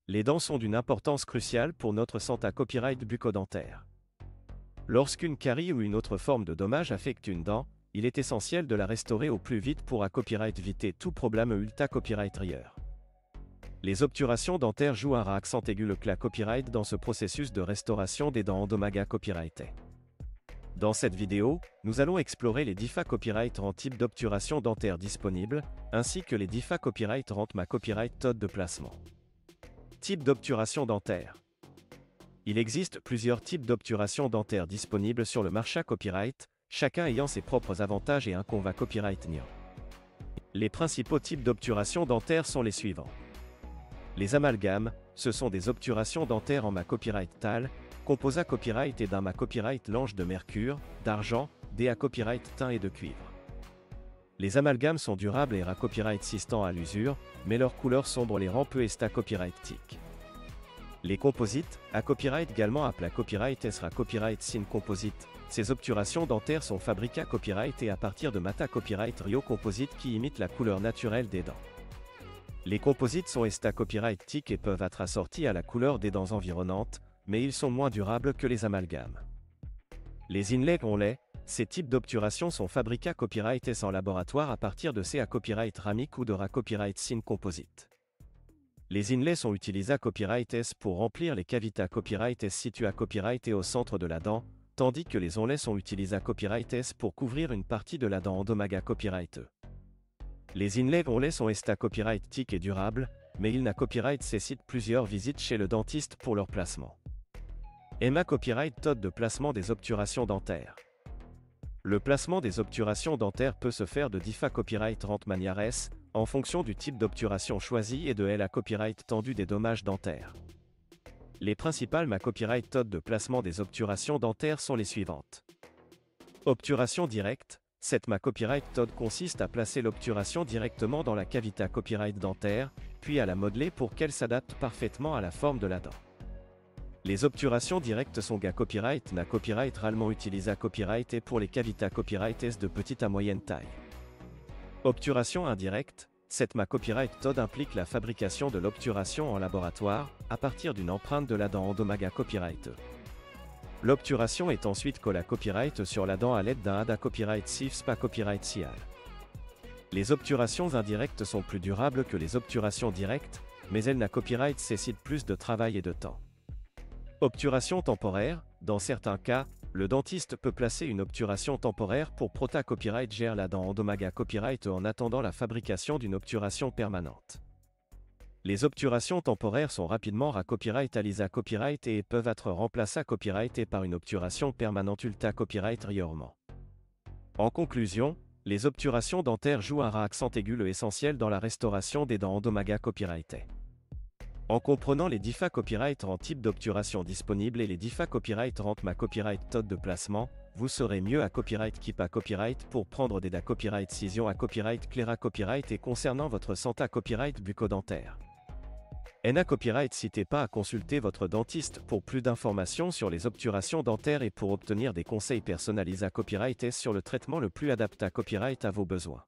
Les dents sont d'une importance cruciale pour notre santé copyright bucco-dentaire. Lorsqu'une carie ou une autre forme de dommage affecte une dent, il est essentiel de la restaurer au plus vite pour éviter tout problème copyright. Les obturations dentaires jouent un accent aigu le copyright dans ce processus de restauration des dents copyrightées. Dans cette vidéo, nous allons explorer les 10 copyright en type d'obturation dentaire disponibles, ainsi que les 10 copyright copyright de placement. Type d'obturation dentaire. Il existe plusieurs types d'obturation dentaire disponibles sur le marché copyright, chacun ayant ses propres avantages et inconvénients copyright. Les principaux types d'obturation dentaire sont les suivants. Les amalgames, ce sont des obturations dentaires en copyright tal, composa copyright et d'un copyright lange de mercure, d'argent, des copyright teint et de cuivre. Les amalgames sont durables et copyright résistants à l'usure, mais leur couleur sombre les rend peu copyright tic. Les composites, copyright également appelé copyright copyright sin composite, ces obturations dentaires sont fabriquées copyright et à partir de copyright Rio composite qui imite la couleur naturelle des dents. Les composites sont copyright tic et peuvent être assortis à la couleur des dents environnantes, mais ils sont moins durables que les amalgames. Les inlays, ces types d'obturations sont fabriqués copyright en laboratoire à partir de ces copyright ramique ou de copyright sin composite. Les inlays sont utilisés copyright S pour remplir les cavités copyright S situées copyright et au centre de la dent, tandis que les onlays sont utilisés copyright S pour couvrir une partie de la dent copyright E. Les inlays sont copyright tic et durables, mais ils copyright nécessitent plusieurs visites chez le dentiste pour leur placement. Copyright de placement des obturations dentaires. Le placement des obturations dentaires peut se faire de 10 copyright manières S, en fonction du type d'obturation choisi et de la copyright tendu des dommages dentaires. Les principales copyright de placement des obturations dentaires sont les suivantes. Obturation directe. Cette copyright consiste à placer l'obturation directement dans la cavité copyright dentaire, puis à la modeler pour qu'elle s'adapte parfaitement à la forme de la dent. Les obturations directes sont copyright réellement utilisées copyright et pour les cavités copyright S de petite à moyenne taille. Obturation indirecte. Cette copyright implique la fabrication de l'obturation en laboratoire, à partir d'une empreinte de la dent copyright E. L'obturation est ensuite collée copyright sur la dent à l'aide d'un copyright SIF copyright CIAL. Les obturations indirectes sont plus durables que les obturations directes, mais elles copyright nécessitent plus de travail et de temps. Obturation temporaire. Dans certains cas, le dentiste peut placer une obturation temporaire pour copyright gère la dent copyright en attendant la fabrication d'une obturation permanente. Les obturations temporaires sont rapidement copyright copyright et peuvent être remplacées copyright par une obturation permanente copyright rarement. En conclusion, les obturations dentaires jouent un accent aigu essentiel dans la restauration des dents copyrightées. En comprenant les 10 copyright en type d'obturation disponibles et les 10 copyright copyright de placement, vous saurez mieux copyright keep copyright pour prendre des copyright cision copyright clair copyright et concernant votre santé copyright bucco-dentaire. Copyright, n'hésitez pas à consulter votre dentiste pour plus d'informations sur les obturations dentaires et pour obtenir des conseils personnalisés copyright sur le traitement le plus adapté copyright à vos besoins.